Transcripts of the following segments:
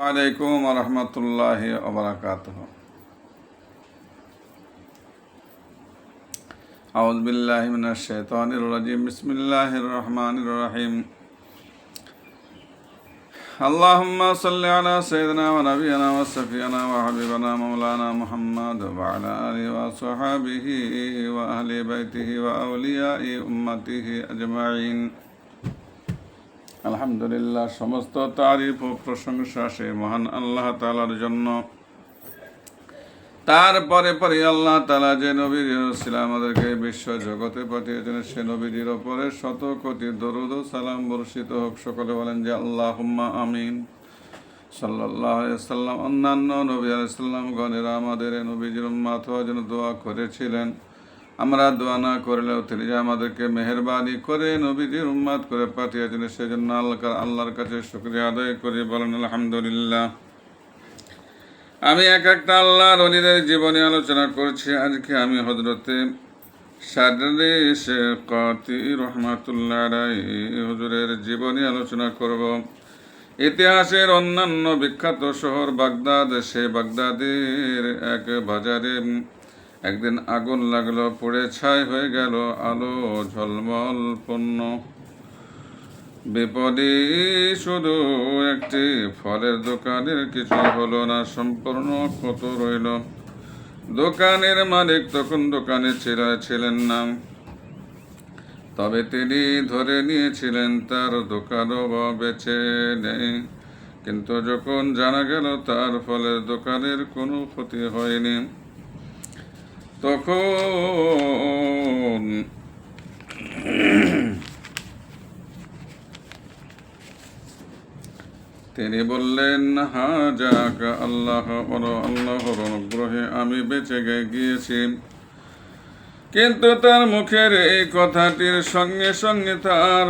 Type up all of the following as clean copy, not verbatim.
আলাইকুম রহমতুল্লাহি ওবারাকাতুহ। আউযু বিল্লাহি মিনাশ শাইতানির রাজিম। বিসমিল্লাহির রহমানির রহিম। আল্লাহুম্মা সাল্লি আলা সাইয়্যিদিনা ওয়া নাবিয়িনা ওয়া শাফিয়িনা ওয়া হাবিবিনা মাওলানা মুহাম্মদ ওয়া আলা আলিহি ওয়া সাহবিহি ওয়া আহলি বাইতিহি ওয়া আউলিয়াই উম্মতিহি আজমাইন। আলহামদুলিল্লাহ, সমস্ত তারিফ ও প্রশংসা সে মহান আল্লাহ তাআলার জন্য। তারপরে পরে আল্লাহ তাআলা যে নবীর ছিল আমাদেরকে বিশ্ব জগতে পাঠিয়েছেন, সে নবীর ওপরে শত কোটি দরুদ ও সালাম বর্ষিত হোক। সকলে বলেন যে আল্লাহুম্মা আমিন। সাল্লাল্লাহু আলাইহি ওয়াসাল্লাম অন্যান্য নবী আলাইহিস সালাম গণেরা আমাদের নবীজির উম্মত হওয়ার জন্য দোয়া করেছিলেন। আমরা দোয়া না করলেও তিনি যে আমাদেরকে মেহেরবানি করে নবীজির উম্মত করে পাঠিয়েছেন, সেজন্য আল্লাহর কাছে শুকরিয়া আদায় করি। বলেন আলহামদুলিল্লাহ। আমি একটা আল্লাহর ওলিদের জীবনী আলোচনা করছি। আজকে আমি হযরতে সাদরে শেখাতি রহমাতুল্লাহ আলাইহি হুজুরের জীবনী আলোচনা করব। ইতিহাসের অন্যান্য বিখ্যাত শহর বাগদাদ, সে বাগদাদের এক বাজারে একদিন আগুন লাগলো, পুড়ে ছাই হয়ে গেল আলো ঝলমল পণ্য। বিপদে শুধু একটি ফলের দোকানের কিছু হলো না, সম্পূর্ণ ক্ষত রইল। দোকানের মালিক তখন দোকানে ছিলেন না, তবে তিনি ধরে নিয়েছিলেন তার দোকানও বেঁচে নেই। কিন্তু যখন জানা গেল তার ফলের দোকানের কোনো ক্ষতি হয়নি, তখন তিনি বললেন, হ্যাঁ যাক, আল্লাহর অনুগ্রহে আমি বেঁচে গিয়েছি। কিন্তু তার মুখের এই কথাটির সঙ্গে সঙ্গে তার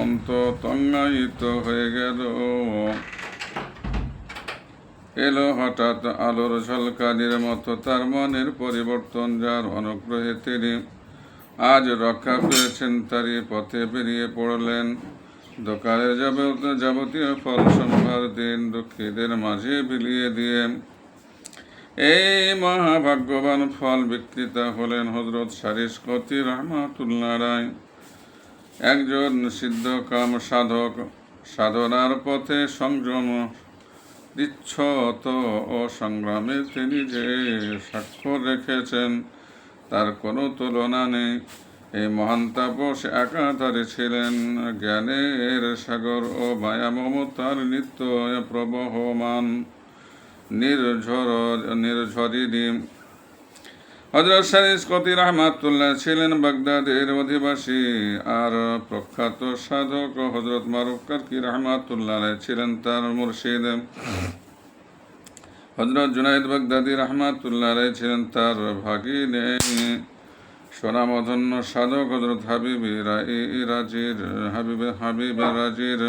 অন্তরঙ্গায়িত হয়ে গেল। এলো হঠাৎ আলোর ঝলকানির মতো তার মনের পরিবর্তন, যার অনুগ্রহে তিনি আজ রক্ষা পেয়েছেন। তারই পথে বেরিয়ে পড়লেন। দোকানের যাবতীয় ফল সম্ভার দিন দুঃখীদের মাঝে বিলিয়ে দিয়ে এই মহাভাগ্যবান ফল বিক্রেতা হলেন হযরত শারিশকতি রহমাতুল্লাহ আলাইহি, একজন সিদ্ধকাম সাধক। সাধনার পথে সংযম, দৃঢ়ত ও সংগ্রামে তিনি যে স্বাক্ষর রেখেছেন তার কোনো তুলনা নেই। এই মহান তাপস একাধারে ছিলেন জ্ঞানের সাগর ও মায়া মমতার নিত্য প্রবহমান নির্ঝরিণী। হযরত শারিশকতি রহমাতুল্লাহ ছিলেন বাগদাদের অধিবাসী আর প্রখ্যাত সাধক। হযরত মারুফ কারকি রহমাতুল্লাহ ছিলেন তার মুর্শিদ। হযরত জুনাইদ বাগদাদি রহমাতুল্লাহ ছিলেন তার ভাগিনে। স্বনামধন্য সাধক হযরত হাবিব রাজির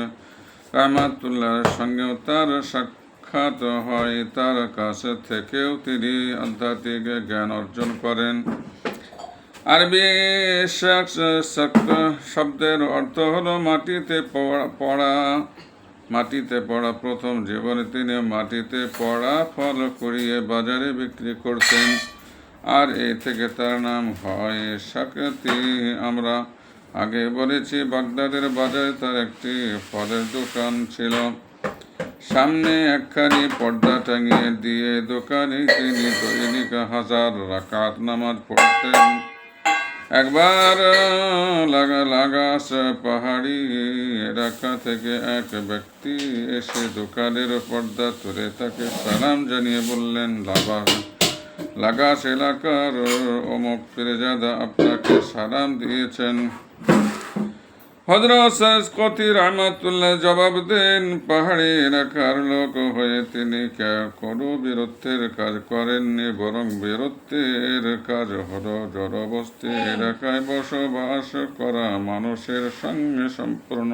রহমাতুল্লাহর সঙ্গেও তার সাক্ষাৎ হয়। তার কাছে থেকেও তিনি আধ্যাত্মিক জ্ঞান অর্জন করেন। আরবি শব্দের অর্থ হলো মাটিতে পড়া। প্রথম জীবনে তিনি মাটিতে পড়া ফল কুড়িয়ে বাজারে বিক্রি করতেন, আর এই থেকে তার নাম হয় শাকতি। আমরা আগে বলেছি, বাগদাদের বাজারে তার একটি ফলের দোকান ছিল। সামনে একখানি পর্দা টাঙিয়ে দিয়ে দোকানে তিনি দৈনিক 1000 রাকাত নামাজ পড়তেন। একবার লাগাস পাহাড়ি এলাকা থেকে এক ব্যক্তি এসে দোকানের পর্দা তুলে তাকে সালাম জানিয়ে বললেন, লাগাস এলাকার অমুক পীরজাদা আপনাকে সালাম দিয়েছেন। হযরত শারিশকতি রহমাতুল্লাহ জবাব দেন, পাহাড়ি এলাকার লোক হয়ে তিনি কোনো বীরত্বের কাজ করেননি, বরং বীরত্বের কাজ হলো জড়বস্তি এলাকায় বসবাস করা মানুষের সঙ্গে সম্পূর্ণ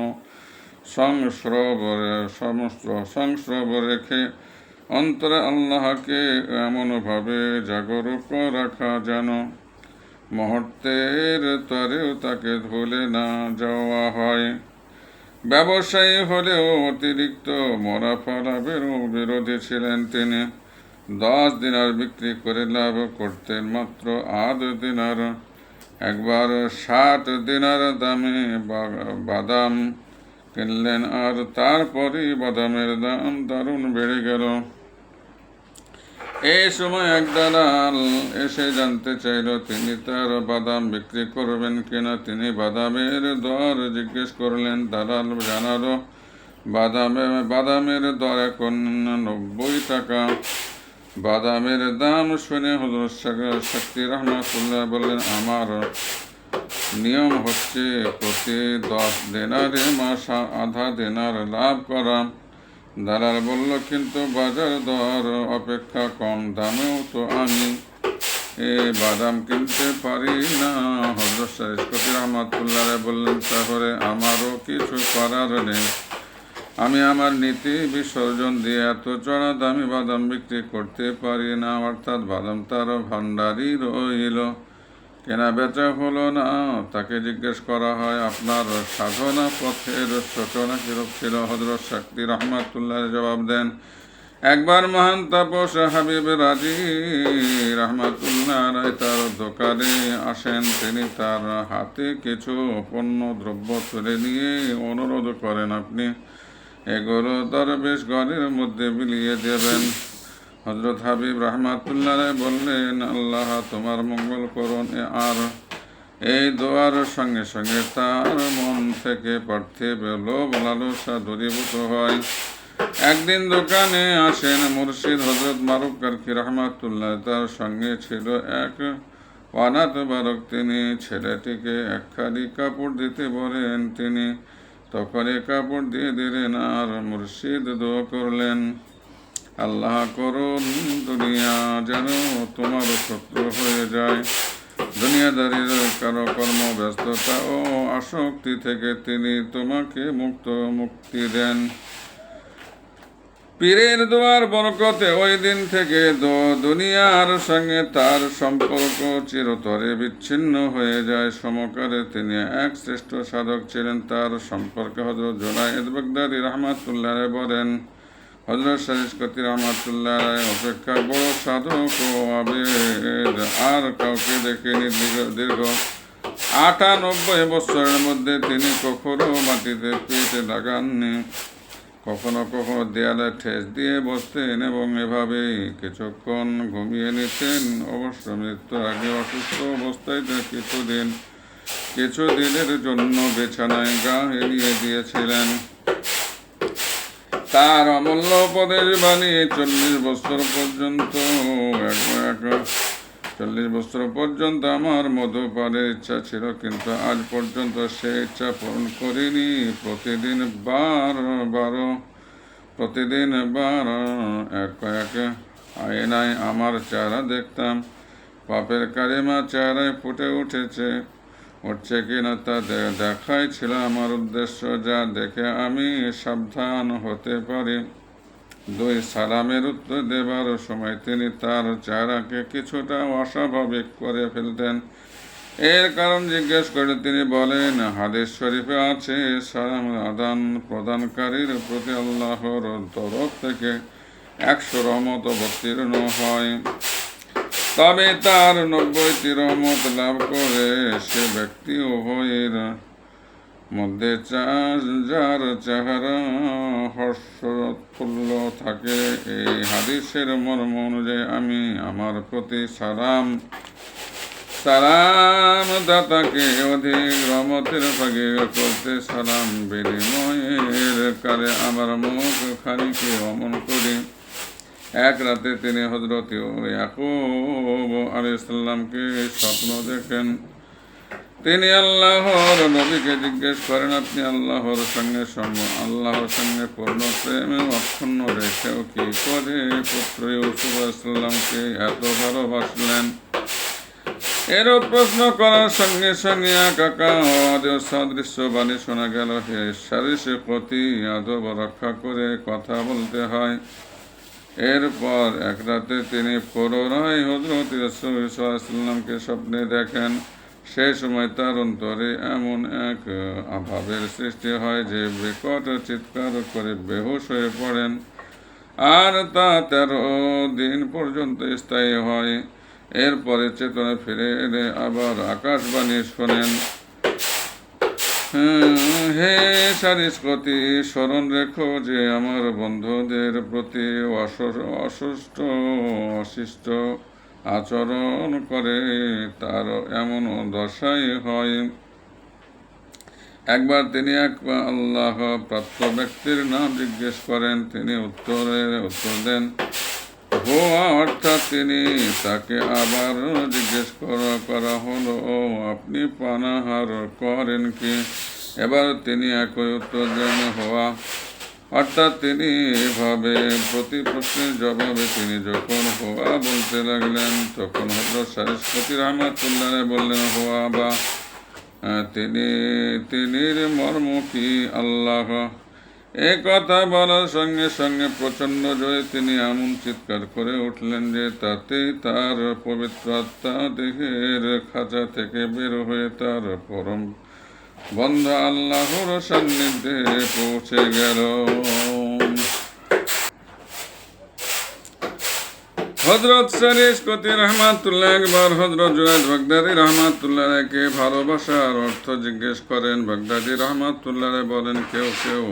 সংস্রব রেখে অন্তরে আল্লাহকে এমনভাবে জাগরুক রাখা যেন মুহূর্তের তরেও তাকে ভুলে না যাওয়া হয়। ব্যবসায়ী হলেও অতিরিক্ত মুনাফা লাভেরও বিরোধী ছিলেন তিনি। 10 দিনার বিক্রি করে লাভ করতেন মাত্র 8 দিনার। একবার 60 দিনার দামে বাদাম কিনলেন, আর তারপরই বাদামের দাম দারুণ বেড়ে গেল। এই সময় এক দালাল এসে জানতে চাইল তিনি তার বাদাম বিক্রি করবেন কিনা। তিনি বাদামের দর জিজ্ঞেস করলেন। দালাল জানালো বাদামের দর এখন 90 টাকা। বাদামের দাম শুনে হযরত শক্তি রহমাতুল্লাহ বললেন, আমার নিয়ম হচ্ছে প্রতি 10 দিনারে মাস আধা দিনার লাভ করা। দালাল বলল, কিন্তু বাজার দর অপেক্ষা কম দামেও তো আমি বাদাম কিনতে পারি না। হযরত শক্তি রহমাতুল্লাহ বললেন, তাহলে আমারও কিছু করার নেই। আমি আমার নীতি বিসর্জন দিয়ে এত চড়া দামি বাদাম বিক্রি করতে পারি না। অর্থাৎ বাদাম তার ভান্ডারই রইল, কেনা বেচা হলো না। তাকে জিজ্ঞেস করা হয়, আপনার সাধনা পথের সূচনা কিরূপ ছিল? হযরত শক্তি রহমাতুল্লাহ জবাব দেন, একবার মহান তাপস হাবিব রাজি রহমাতুল্লাহ তার দোকানে আসেন। তিনি তার হাতে কিছু পণ্য দ্রব্য তুলে নিয়ে অনুরোধ করেন, আপনি এগুলো দরবেশ ঘরের মধ্যে বিলিয়ে দেবেন। হযরত হাবিব রহমাতুল্লাহ বললেন, আল্লাহ তোমার মঙ্গল করুন। আর এই দোয়ার সঙ্গে সঙ্গে তার মন থেকে পার্থিব লোভ লালসা দূরীভূত হয়। একদিন দোকানে আসেন মুর্শিদ হযরত মারুফ কারখী রহমাতুল্লাহ। তার সঙ্গে ছিল এক অনাথ বালক। তিনি ছেলেটিকে একখানি কাপড় দিতে বলেন। তিনি তখন কাপড় দিয়ে দিলেন, আর মুর্শিদ দোয়া করলেন, আল্লাহ করুন দুনিয়া যেন তোমার শত্রু হয়ে যায়। দুনিয়াদারির কারো কর্মব্যস্ততা ও আসক্তি থেকে তিনি তোমাকে মুক্তি দেন। পীরের দোয়ার বরকতে ওই দিন থেকে দুনিয়ার সঙ্গে তার সম্পর্ক চিরতরে বিচ্ছিন্ন হয়ে যায়। সমকালে তিনি এক শ্রেষ্ঠ সাধক ছিলেন। তার সম্পর্কে হযরত জুনায়েদ বাগদাদী রহমাতুল্লাহ বলেন, হযরত শরীয়তকারী রহমাতুল্লাহ অপেক্ষা বড় সাধক ও আবেদ আর কাউকে দেখেনি। দীর্ঘ 98 বছরের মধ্যে তিনি কখনো মাটিতে পিঠ লাগাননি। কখনো কখনো দেয়ালে ঠেস দিয়ে বসতেন এবং এভাবেই কিছুক্ষণ ঘুমিয়ে নিতেন। অবশ্য মৃত্যুর আগে অসুস্থ অবস্থায় কিছুদিনের জন্য বিছানায় গা এলিয়ে দিয়েছিলেন। তার অমূল্য উপদেশ বাণী 40 বছর পর্যন্ত আমার মধুপানের ইচ্ছা ছিল, কিন্তু আজ পর্যন্ত সে ইচ্ছা পূরণ করিনি। প্রতিদিন বার এক আয়নায় আমার চেহারা দেখতাম। পাপের কালিমা চেহারায় ফুটে উঠছে কিনা তা দেখাই ছিল আমার উদ্দেশ্য, যা দেখে আমি সাবধান হতে পারি। 2 সালামের উত্তর দেবার সময় তিনি তার চেহারাকে কিছুটা অস্বাভাবিক করে ফেলতেন। এর কারণ জিজ্ঞেস করে তিনি বলেন, হাদিস শরীফে আছে, সালাম আদান প্রদানকারীর প্রতি আল্লাহর তরফ থেকে 100 রহমত অবতীর্ণ হয়, তবে তার 90টি রহমত লাভ করে সে ব্যক্তি উভয়ের মধ্যে যার চেহারা হর্ষোৎফুল্ল থাকে। এই হাদিসের মর্ম অনুযায়ী আমি আমার প্রতি সালাম দাতাকে অধিক রহমতের ভাগে করতে সালাম বিনিময়ের কালে আমার মুখ খানিকে অমন করি। এক রাতে তিনি হযরত ইয়াকুব আলাইহিস সালামকে স্বপ্ন দেখেন। তিনি আল্লাহর নবীকে জিজ্ঞেস করেন, আপনি আল্লাহর সঙ্গে পূর্ণ প্রেমে অক্ষুণ্ণ রেখেও কি করে পুত্র ইউসুফ আলাইহিস সালামকে এত ভালোবাসলেন? এরও প্রশ্ন করার সঙ্গে সঙ্গে কাকা সদৃশ্য বাণী শোনা গেল, হে সরীসৃপতি, আদব রক্ষা করে কথা বলতে হয়। এরপর এক রাতে তিনি পুনরায় হযরত রাসূল সাল্লাল্লাহু আলাইহি ওয়াসাল্লামকে স্বপ্নে দেখেন। সেই সময় তার অন্তরে এমন এক ভাবের সৃষ্টি হয় যে বিকট চিৎকার করে বেহুশ হয়ে পড়েন, আর তা 13 দিন পর্যন্ত স্থায়ী হয়। এরপরে চেতনা ফিরে এলে আবার আকাশবাণী শোনেন, হে সারিস্কতি, স্মরণ রেখো যে আমার বন্ধুদের প্রতি অশিষ্ট আচরণ করে তার এমন দশাই হয়। একবার তিনি এক আল্লাহ প্রাপ্ত ব্যক্তির নাম জিজ্ঞেস করেন। তিনি উত্তর দেন হুয়া, অর্থাৎ তিনি। তাকে আবার জিজ্ঞেস করা হলো, ও আপনি পানাহার করেন কি? এবার তিনি একই উত্তর দেন, হুয়া, অর্থাৎ তিনি। এভাবে প্রতি প্রশ্নের জবাবে তিনি যখন হুয়া বলতে লাগলেন, তখন হযরত সারিস্কতি রাহমাতুল্লাহ বললেন, হুয়া বা তিনির মর্ম কি? আল্লাহ। এ কথা বলার সঙ্গে সঙ্গে প্রচণ্ড জোরে তিনি এমন চিৎকার করে উঠলেন যে তাতেই তার পবিত্র আত্মা দেহের খাঁচা থেকে বের হয়ে তার পরম বন্ধু আল্লাহর সান্নিধ্যে পৌঁছে গেল। হযরত সারিস্কতি রাহমাতুল্লাহ একবার হযরত জুনায়েদ বাগদাদী রাহমাতুল্লাহকে ভালোবাসার অর্থ জিজ্ঞেস করেন। বাগদাদী রাহমাতুল্লাহ বলেন, কেউ কেউ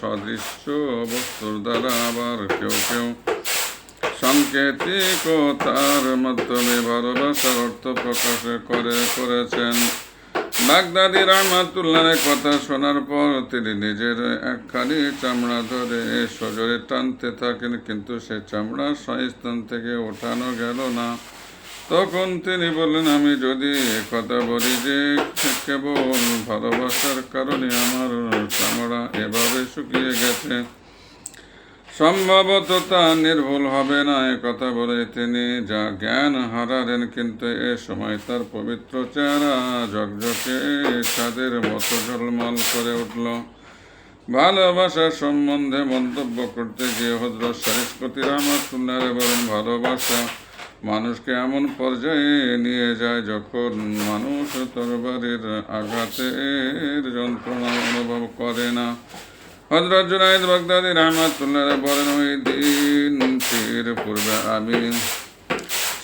সদৃশ্য বস্তুর দ্বারা, আবার কেউ কেউ সাংকেতিকতার মাধ্যমে ভালোবাসার অর্থ প্রকাশ করেছেন। বাগদাদী রাহমাতুল্লাহর কথা শোনার পর তিনি নিজের একখানি চামড়া ধরে সজোরে টানতে থাকেন, কিন্তু সে চামড়া স্থান থেকে ওঠানো গেল না। তখন তিনি বললেন, আমি যদি কথা বলি যে কেবল ভালোবাসার কারণে আমার চামড়া এভাবে শুকিয়ে গেছে, সম্ভবত তা নির্ভুল হবে না। কথা বলে তিনি যা জ্ঞান হারালেন, কিন্তু এ সময় তার পবিত্র চেহারা ঝকঝকে চাঁদের মতো ঝলমল করে উঠল। ভালোবাসার সম্বন্ধে মন্তব্য করতে গিয়ে হযরত সারিস্কতি রাহমাতুল্লাহ বলেন, ভালোবাসা মানুষকে এমন পর্যায়ে নিয়ে যায় যখন মানুষ তরবারির আঘাতের যন্ত্রণা অনুভব করে না। হযরত জুনায়েদ বাগদাদী রাহমাতুল্লাহ বলেন, ওই দিনটির পূর্বে আমি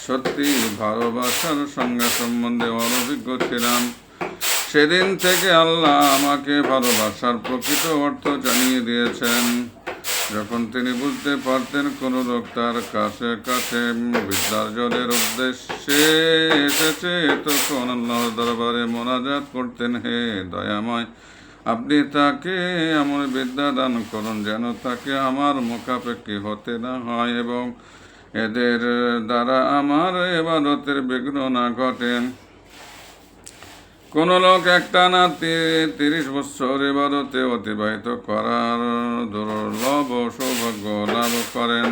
সত্যি ভালোবাসার সংজ্ঞা সম্বন্ধে অনভিজ্ঞ ছিলাম। সেদিন থেকে আল্লাহ আমাকে ভালোবাসার প্রকৃত অর্থ জানিয়ে দিয়েছেন। যখন তিনি বুঝতে পারতেন কোন লোক তার কাছে বিদ্যার্জনের উদ্দেশ্যে এসেছে, তখন আল্লাহর দরবারে মোনাজাত করতেন, হে দয়াময়, আপনি তাকে এমন বিদ্যা দান করুন যেন তাকে আমার মুখাপেক্ষী হতে না হয় এবং এদের দ্বারা আমার ইবাদতের বিঘ্ন না ঘটে। কোন লোক একটানা 30 বছর ইবাদতে অতিবাহিত করার দুর্লভ সৌভাগ্য লাভ করেন।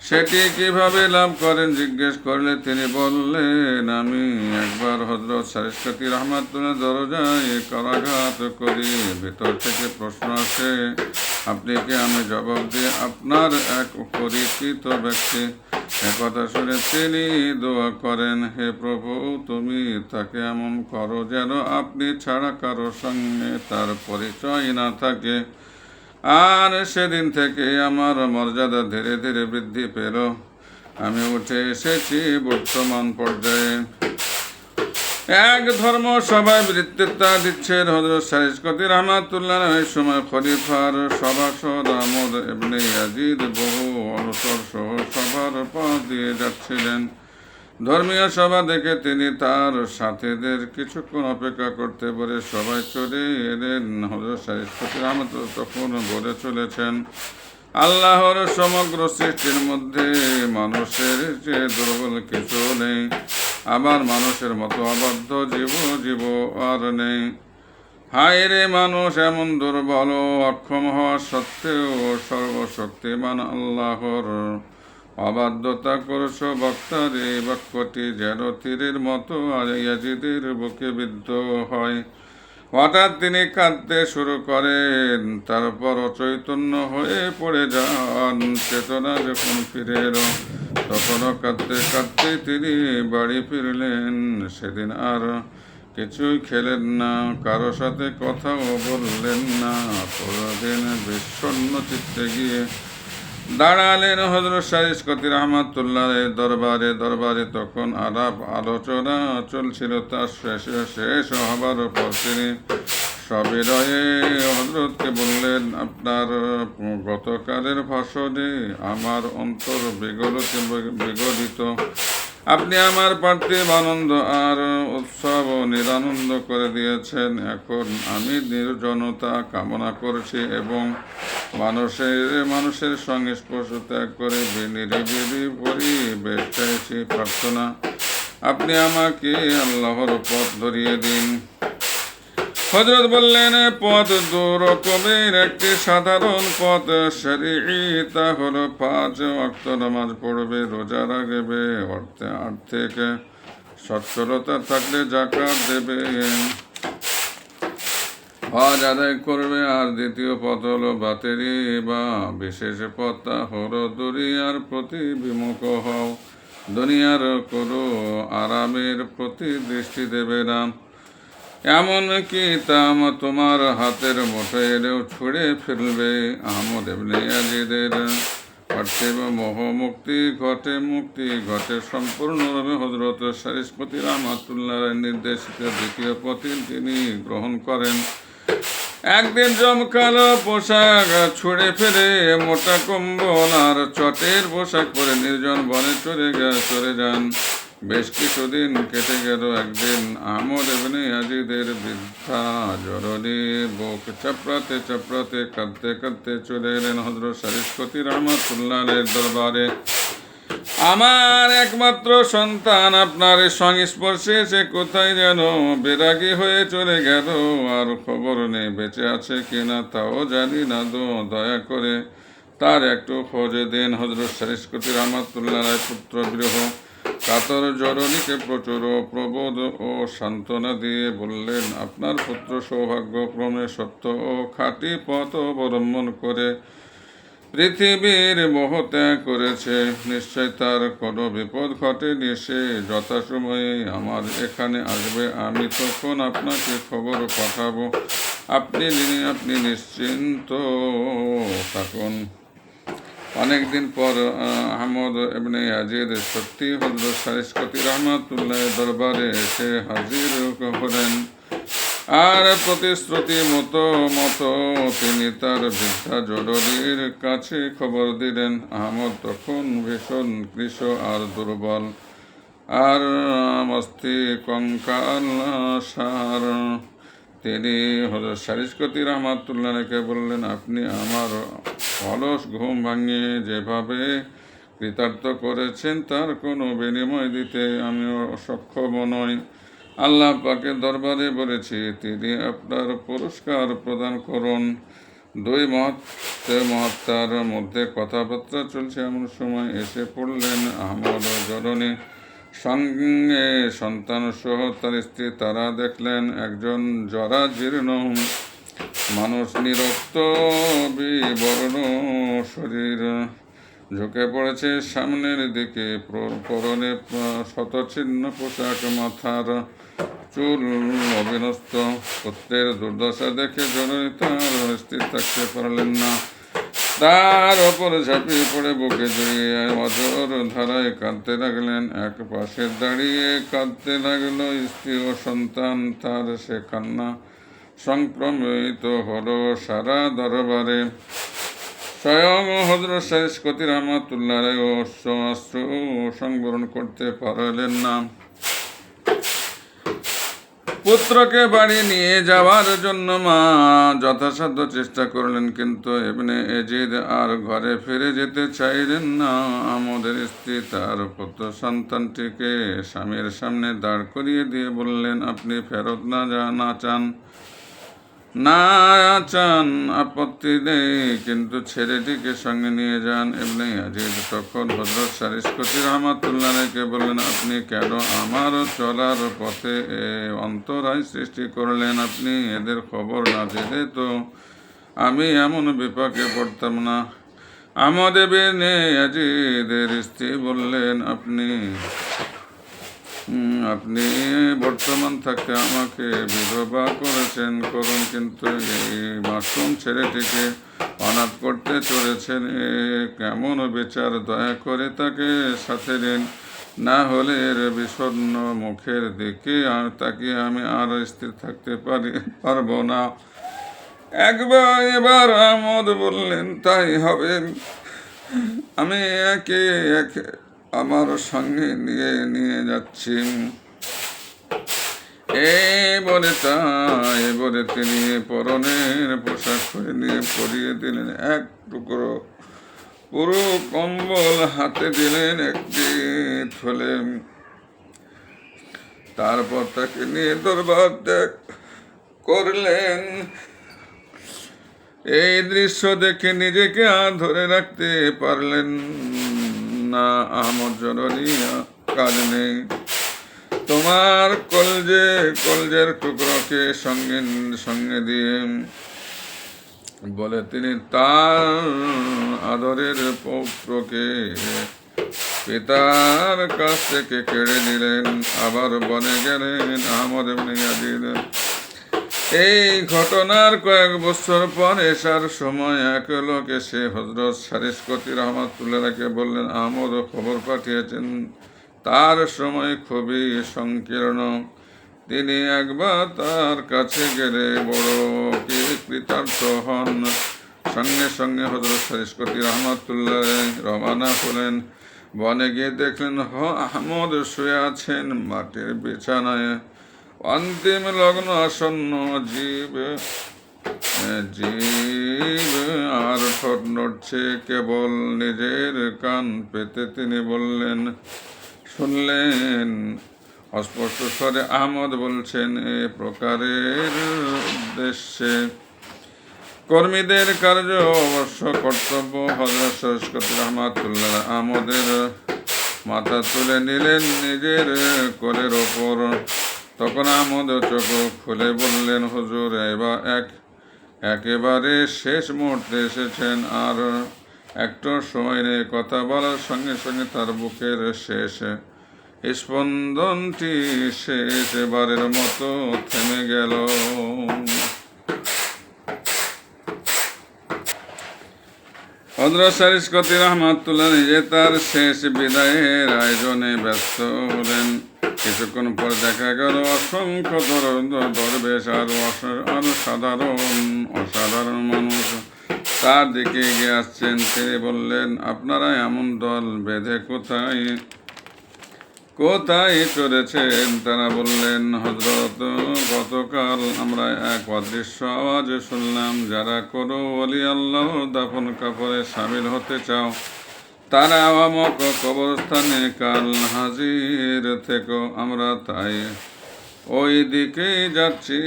সেটি কিভাবে লাভ করেন জিজ্ঞেস করলে তিনি বললেন, আমি একবার হযরত সারিস্কতি রাহমাতুল্লাহ দরজায় করাঘাত করি। ভিতর থেকে প্রশ্ন আসে, আপনি কে? আমি জবাব দিই, আপনার এক পরিচিত ব্যক্তি। একথা শুনে তিনি দোয়া করেন, হে প্রভু, তুমি তাকে এমন করো যেন আপনি ছাড়া কারো সঙ্গে তার পরিচয় না থাকে। আর সেদিন থেকে আমার মর্যাদা ধীরে ধীরে বৃদ্ধি পেল। আমি উঠে এসেছি বর্তমান পর্যায়ে। এক ধর্ম সভায় বক্তৃত্ব দিচ্ছেন হযরত সারিস্কতি রাহমাতুল্লাহ। এই সময় খলিফার সভাসদ আমর ইবনে ইয়াজিদ বহু অনুচর সহ সভার পথ দিয়ে যাচ্ছিলেন। ধর্মীয় সভা দেখে তিনি তার সাথীদের কিছুক্ষণ অপেক্ষা করতে বলে সবাই চলে এলেন। হযরত সারিস্কতি রাহমাতুল্লাহ তখন বলে চলেছেন, আল্লাহর সমগ্র সৃষ্টির মধ্যে মানুষের চেয়ে দুর্বল কিছু নেই, আবার মানুষের মতো অবাধ্য জীব আর নেই। হায় রে মানুষ, এমন দুর্বল ও অক্ষম হওয়া সত্ত্বেও সর্বশক্তিমান আল্লাহর অবাধ্যতা করছ। বক্তার এই বাক্যটি যেন তীরের মতো আর ইয়াজিদের বুকে বিদ্ধ হয়। হঠাৎ তিনি কাঁদতে শুরু করেন, তারপর অচৈতন্য হয়ে পড়ে যান। চেতনা যখন ফিরে এলো তখনও কাঁদতে কাঁদতে তিনি বাড়ি ফিরলেন। সেদিন আর কিছুই খেলেন না, কারো সাথে কথাও বললেন না। পরদিন বিষণ্ণ চিত্তে গিয়ে দাঁড়ালেন হযরত শাহ ইশকতি রহমাতুল্লাহ দরবারে। তখন আলাপ আলোচনা চলছিল। তার শেষ হবার পর তিনি সবিনয়ে হযরতকে বললেন, আপনার গতকালের ভাষণে আমার অন্তর বিগলিত। আপনি আমার পার্থিব আনন্দ আর উৎসব নিরানন্দ করে দিয়েছেন। এখন আমি নির্জনতা কামনা করছি এবং মানুষের সঙ্গে স্পর্শ ত্যাগ করে নিরিবিলি পরিবেশ চাইছি। প্রার্থনা, আপনি আমাকে আল্লাহর পথ ধরিয়ে দিন। হযরত বললেন, পথ দু রকমের। একটি সাধারণ পথ শরঈ, তা হলো 5 ওয়াক্ত নামাজ পড়বে, রোজা রাখবে, আর্থিক সচ্ছলতা থাকলে যাকাত দেবে, হজ আদায় করবে। আর দ্বিতীয় পথ হলো বাতেরি বা বিশেষ পথ, তা হলো দুনিয়ার প্রতি বিমুখ হও, দুনিয়ার কোনো আরামের প্রতি দৃষ্টি দেবে না, এমনকি তাম তোমার হাতের মুঠোয় এলেও ছুঁড়ে ফেলবে। আহমদ ইবনে ইয়াজিদের পার্থিব মোহ মুক্তি ঘটে সম্পূর্ণভাবে হযরত শাহ ইশকতি রহমাতুল্লাহর নির্দেশিত দ্বিতীয় পথে তিনি গ্রহণ করেন। একদিন জমকালো পোশাক ছুঁড়ে ফেলে মোটা কম্বল আর চটের পোশাক পরে নির্জন বনে চলে যান। বেশ কিছুদিন কেটে গেল। একদিন আহমদ ইবনে ইয়াজিদের বৃদ্ধা জননী বুক চাপড়াতে কাঁদতে চলে এলেন হযরত শাহ ইশকতি রহমাতুল্লাহের দরবারে। আমার একমাত্র সন্তান আপনার সংস্পর্শে সে কোথায় যেন বেরাগী হয়ে চলে গেল, আর খবর নেই বেঁচে আছে কিনা তাও জানি না। দয়া করে তার একটু খোঁজ দিন। হযরত শাহ ইশকতি রহমাতুল্লাহ পুত্র বিরহ কাতর জননীকে প্রচুর প্রবোধ ও সান্ত্বনা দিয়ে বললেন, আপনার পুত্র সৌভাগ্যক্রমে সত্য ও খাঁটি পথ অবলম্বন করে পৃথিবীর মোহ ত্যাগ করেছে। নিশ্চয় তার কোনো বিপদ ঘটেনি। সে যথাসময়ে আমার এখানে আসবে, আমি তখন আপনাকে খবর পাঠাবো। আপনি নিশ্চিন্ত থাকুন। অনেকদিন পর আহমদ ইবনে ইয়াজিদ সত্যি হযরত শাহ ইশকতি রহমাতুল্লাহের দরবারে এসে হাজির হলেন। আর প্রতিশ্রুতি মতো তিনি তার বৃদ্ধা জননীর কাছে খবর দিলেন। আহমদ তখন ভীষণ কৃশ আর দুর্বল, আর মস্তি কঙ্কাল সার। তিনি হযরত শাহ ইশকতি রহমাতুল্লাহকে বললেন, আপনি আমার অলস ঘুম ভাঙিয়ে যেভাবে কৃতার্থ করেছেন তার কোনো বিনিময় দিতে আমি সক্ষম নই। আল্লাহ পাকের দরবারে বলেছি, তিনি আপনার পুরস্কার প্রদান করুন। দুই মহাত্মার মধ্যে কথাবার্তা চলছে, এমন সময় এসে পড়লেন আহমদ জননী সঙ্গে সন্তান সহ তার স্ত্রী। তারা দেখলেন একজন জরাজীর্ণ মানুষ, নিরক্ত বিবর্ণ শরীর, ঝুঁকে পড়েছে সামনের দিকে, পরনে শতচ্ছিন্ন পোশাক, মাথার চুল অবিন্যস্ত। পুত্রের দুর্দশা দেখে জননী তার স্থির থাকতে পারলেন না। তার ওপর ঝাঁপিয়ে পড়ে বুকে জড়িয়ে অঝোর ধারায় কাঁদতে লাগলেন। এক পাশে দাঁড়িয়ে কাঁদতে লাগলো স্ত্রী ও সন্তান। তার সে কান্না সংক্রমিত হলো সারা দরবারে। স্বয়ং হযরত শাহ ইশকতি রহমাতুল্লাহ অশ্রু সংবরণ করতে পারলেন না। পুত্রকে বাড়ি নিয়ে যাওয়ার জন্য মা যথাসাধ্য চেষ্টা করলেন, কিন্তু ইবনে ইয়াজিদ আর ঘরে ফিরে যেতে চাইলেন না। আমাদের স্ত্রী তার পুত্র সন্তানটিকে স্বামীর সামনে দাঁড় করিয়ে দিয়ে বললেন, আপনি ফেরত না চান আপত্তি নেই, কিন্তু ছেলেটিকে সঙ্গে নিয়ে যান। ইবনে ইয়াজিদ তখন হযরত শাহ ইশকতি রহমাতুল্লাহকে বললেন, আপনি কেন আমার চলার পথে অন্তরায় সৃষ্টি করলেন? আপনি এদের খবর না দিলে তো আমি এমন বিপাকে পড়তাম না। আহমদ ইবনে ইয়াজিদের স্ত্রী বললেন, আপনি বর্তমান থাকতে আমাকে বিধবা করেছেন, করুন, কিন্তু এই মাসুম ছেলেটিকে অনাথ করতে চলেছেন, এ কেমন বিচার? দয়া করে তাকে সাথে নিন, না হলে এর বিষণ্ণ মুখের দিকে তাকিয়ে আমি আর স্থির থাকতে পারবো না। এবার আহমদ বললেন, তাই হবে, আমি একে একে আমার সঙ্গে নিয়ে যাচ্ছি। এবারে তিনি পরনের পোশাক পরিয়ে দিলেন, এক টুকরো পুরো কম্বল হাতে দিলেন, একটি থলে। তারপর তাকে নিয়ে দরবার ত্যাগ করলেন। এই দৃশ্য দেখে নিজেকে আর ধরে রাখতে পারলেন না। আহমদ জননী, কাজ নেই, তোমার কলজের টুকরোকে সঙ্গে দিয়ে বলে তিনি তার আদরের পৌত্রকে পিতার কাছ থেকে কেড়ে নিলেন, আবার বনে গেলেন। আহমদ ইবনে ইয়াজিদ এই ঘটনার কয়েক বছর পর এসার সময় এক লোক এসে হযরত সারিকতি রাহমাতুল্লাহকে বললেন, আহমদ খবর পাঠিয়েছেন, তার সময় খুবই সংকীর্ণ, তিনি একবার তার কাছে গেলে বড় কৃতার্থ হন। সঙ্গে সঙ্গে হযরত সারিকতি রাহমাতুল্লাহ রওনা হলেন। বনে গিয়ে দেখলেন আহমদ শুয়ে আছেন মাটির বিছানায়, অন্তিম লগ্ন আসন্ন, জীব আর ঠোঁট নড়ছে, কেবল নিজের কান পেতে তিনি শুনলেন অস্পষ্ট স্বরে আহমদ বলছেন, এ প্রকারের উদ্দেশ্যে কর্মীদের কার্য অবশ্য কর্তব্য। হযরত সারিকতি রাহমাতুল্লাহ আহমদের মাথা তুলে নিলেন নিজের কোলের ওপর। তখন আহমদ চোখ খুলে বললেন, হুজুর, একেবারে শেষ মুহূর্তে এসেছেন, আর একটু সময় নেই। কথা বলার সঙ্গে সঙ্গে তার বুকের শেষ স্পন্দনটি শেষবারের মতো থেমে গেল। হযরত সারিকতি রাহমাতুল্লাহ নিজে তার শেষ বিদায়ের আয়োজনে ব্যস্ত হলেন। কিছুক্ষণ পর দেখা গেল অসংখ্য দরবেশ আর অসাধারণ মানুষ তার দিকে এগিয়ে আসছেন। তিনি বললেন, আপনারা এমন দল বেঁধে কোথায় চলেছেন? তারা বললেন, হযরত, গতকাল আমরা এক অদৃশ্য আওয়াজ শুনলাম, যারা কোনো ওলি আল্লাহর দাফন কাফনে শামিল হতে চাও তারা অমুক কবরস্থানে কাল হাজির থেকো। আমরা তাই ওই দিকেই যাচ্ছি।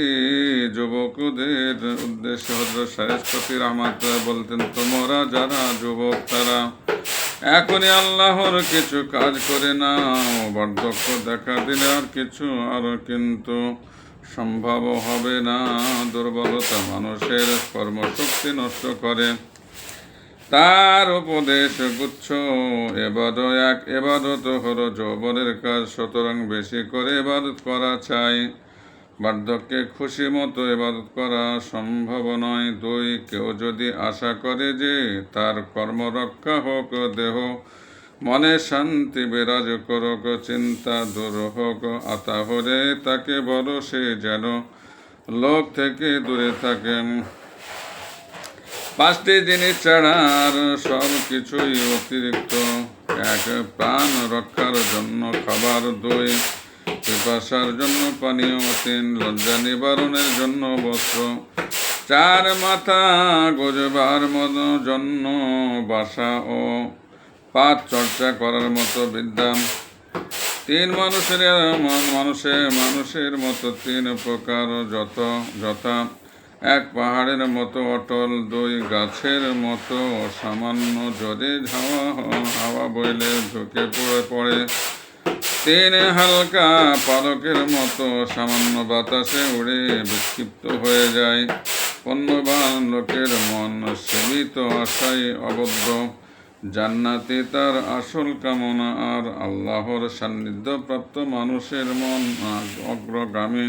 যুবকদের উদ্দেশ্যে হযরত সারিকতি রাহমাতুল্লাহ বলতেন, তোমরা যারা যুবক তারা এখনই আল্লাহর কিছু কাজ করে নাও। বার্ধক্য দেখা দিলে আর কিন্তু সম্ভব হবে না। দুর্বলতা মানুষের কর্মশক্তি নষ্ট করে। তার উপদেশ গুচ্ছ, এবাদত হলো যৌবনের কাজ, সুতরাং বেশি করে ইবাদত করা চাই। বার্ধক্যে খুশি মতো ইবাদত করা সম্ভব নয়। 2, কেউ যদি আশা করে যে তার কর্মরক্ষা হোক, দেহ মনে শান্তি বিরাজ করুক, চিন্তা দূর হোক, তাহলে তাকে বলো সে যেন লোক থেকে দূরে থাকে। 5টি জিনিস ছাড়া আর সব কিছুই অতিরিক্ত। 1, প্রাণ রক্ষার জন্য খাবার। 2, পিপাসার জন্য পানীয়। 3, লজ্জা নিবারণের জন্য বস্ত্র। 4, মাথা গোজবার জন্য বাসা ও 5, চর্চা করার মতো বিদ্যা। 3, মানুষের মতো 3 প্রকার, যথা 1, পাহাড়ের মতো অটল। 2, গাছের মতো সামান্য, যদি হাওয়া বইলে ঝুঁকে পড়ে। 3, হালকা পালকের মতো, সামান্য বাতাসে উড়ে বিক্ষিপ্ত হয়ে যায়। পুণ্যবান লোকের মন সীমিত আশায় আবদ্ধ। জান্নাতে তার আসল কামনা, আর আল্লাহর সান্নিধ্যপ্রাপ্ত মানুষের মন অগ্রগামী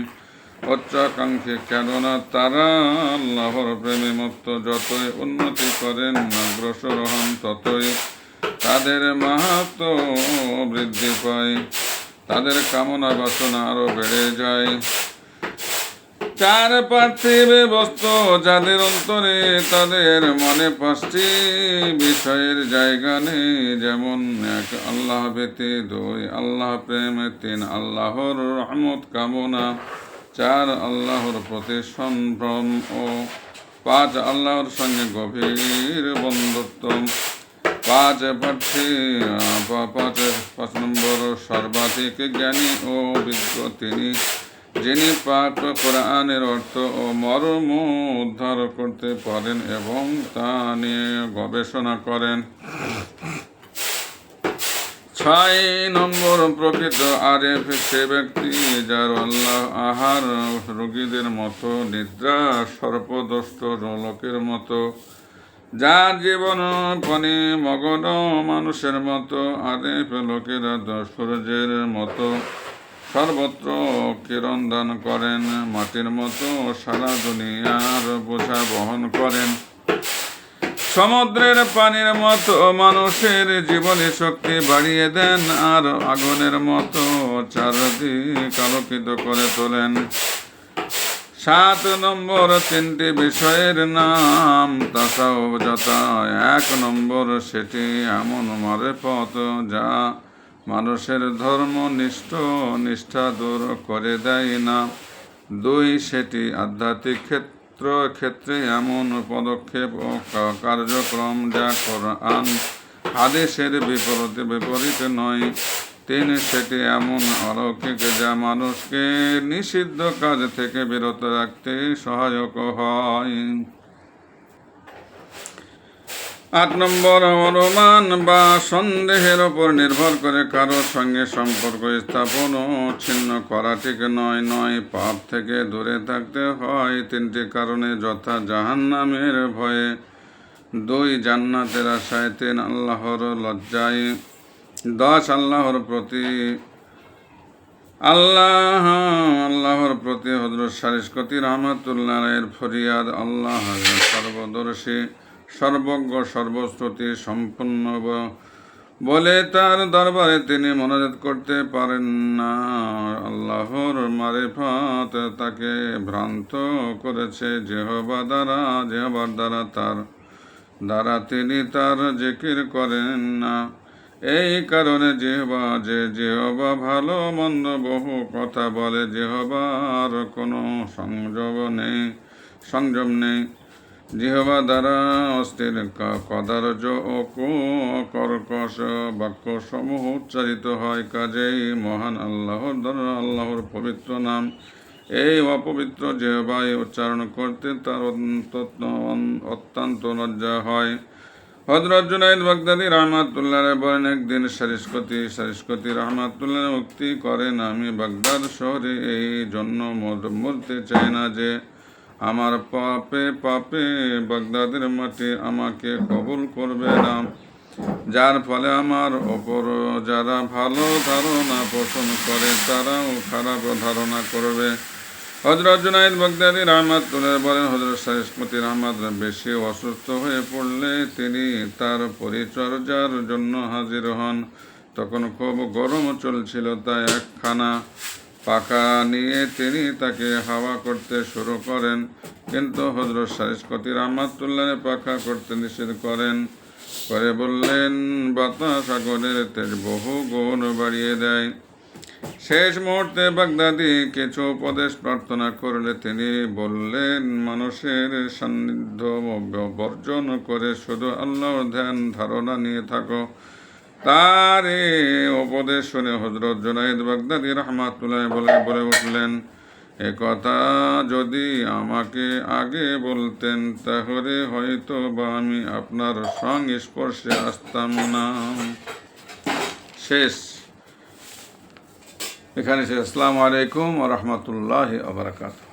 উচ্চাকাঙ্ক্ষী, কেননা তারা আল্লাহর প্রেমে মত্ত। যতই উন্নতি করেন, অগ্রসর হন, ততই তাদের মাহাত্ম বৃদ্ধি পায়, তাদের কামনা বাসনা আরো বেড়ে যায়। চার পার্থিব বস্তু যাদের অন্তরে, তাদের মনে পাঁচটি বিষয়ের জায়গা নেই, যেমন এক আল্লাহ ভীতি, দুই আল্লাহ প্রেম, তিন আল্লাহর রহমত কামনা, চার আল্লাহর প্রতি সম্ভ্রম ও পাঁচ আল্লাহর সঙ্গে গভীর বন্ধুত্ব। পাঁচ নম্বর সর্বাধিক জ্ঞানী ও বিজ্ঞ তিনি, যিনি পাক কোরআনের অর্থ ও মর্ম উদ্ধার করতে পারেন এবং তা নিয়ে গবেষণা করেন। 6 নম্বর প্রকৃত আরেফ সে ব্যক্তি যার আল্লাহ আহার রোগীদের মতো, নিদ্রা সর্পদষ্ট লোকের মতো, যার জীবন পানি মগন মানুষের মতো। আরেফ লোকেরা সূর্যের মতো সর্বত্র কিরণ দান করেন, মাটির মতো সারা দুনিয়ার বোঝা বহন করেন, সমুদ্রের পানির মতো মানুষের জীবনী শক্তি বাড়িয়ে দেন, আর আগুনের মতো চারদিক আলোকিত করে তোলেন। 7 নম্বর তিনটি বিষয়ের নাম তাসাউফ, যথা 1 নম্বর সেটি এমন মারেফত যা মানুষের ধর্ম নিষ্ঠা দূর করে দেয় না। 2 সেটি আধ্যাত্মিক ক্ষেত্রে এমন পদক্ষেপ ও কার্যক্রম যা কোরআন হাদিসের বিপরীতে নয়। 3 সেটি এমন অলৌকিক যা মানুষকে নিষিদ্ধ কাজ থেকে বিরত রাখতে সহায়ক হয়। 8 নম্বর অনুমান বা সন্দেহের ওপর নির্ভর করে কারোর সঙ্গে সম্পর্ক স্থাপন ও ছিন্ন করা ঠিক নয়। পাপ থেকে দূরে থাকতে হয় 3টি কারণে, যথা জাহান্নামের ভয়ে, 2 জান্নাতের আশায়, 3 আল্লাহর লজ্জায়, 10 আল্লাহর প্রতি হযরত শারিশকতি রাহমাতুল্লাহ এর ফরিয়াদ। আল্লাহ সর্বদর্শী, সর্বজ্ঞ, সর্বশ্রুতি সম্পন্ন বলে তার দরবারে তিনি মোনাজাত করতে পারেন না। আল্লাহর মারিফাত তাকে ভ্রান্ত করেছে জিহ্বার দ্বারা, তার দ্বারা তিনি তার জিকির করেন না। এই কারণে জিহ্বা ভালো মন্দ বহু কথা বলে, জিহ্বার কোনো সংযম নেই। জিহ্বা দ্বারা অস্থির কদার্য ও কর্কশ বাক্য সমূহ উচ্চারিত হয়। কাজেই মহান আল্লাহর দ্বারা আল্লাহর পবিত্র নাম এই অপবিত্র জিহ্বায় উচ্চারণ করতে তার অত্যন্ত লজ্জা হয়। হযরত জুনাইদ বাগদাদী রাহমাতুল্লাহ বলেন, একদিন শারিশকতি রাহমাতুল্লাহ উক্তি করেন, আমি বাগদাদ শহরে এই জন্য মরতে চাই না যে আমার পাপে বাগদাদের মাটি আমাকে কবুল করবে না, যার ফলে আমার ওপর যারা ভালো ধারণা পোষণ করে তারাও খারাপ ধারণা করবে। হযরত জুনাইদ বাগদাদী রাহমাতুল্লাহ বলেন, হযরত শারিশকতি রাহমাতুল্লাহ বেশি অসুস্থ হয়ে পড়লে তিনি তার পরিচর্যার জন্য হাজির হন। তখন খুব গরম চলছিল, তাই একখানা পাখা নিয়ে তিনি তাকে হাওয়া করতে শুরু করেন, কিন্তু হযরত শারিশকতি রাহমাতুল্লাহ পাখা করতে নিষেধ করে বললেন, বাতাস আগুনের তেজ বহু গুণ বাড়িয়ে দেয়। শেষ মুহূর্তে বাগদাদী কিছু উপদেশ প্রার্থনা করলে তিনি বললেন, মানুষের সান্নিধ্য বর্জন করে শুধু আল্লাহর ধ্যান ধারণা নিয়ে থাকো। তার এই উপদেশ শুনে হযরত জুনাইদ বাগদাদী রাহমাতুল্লাহ বলে উঠলেন, এ কথা যদি আমাকে আগে বলতেন তাহলে হয়তো বা আমি আপনার সংস্পর্শে আসতাম না। এখানে শেষ। আসসালামু আলাইকুম ওয়া রাহমাতুল্লাহি ওয়া বারাকাতুহু।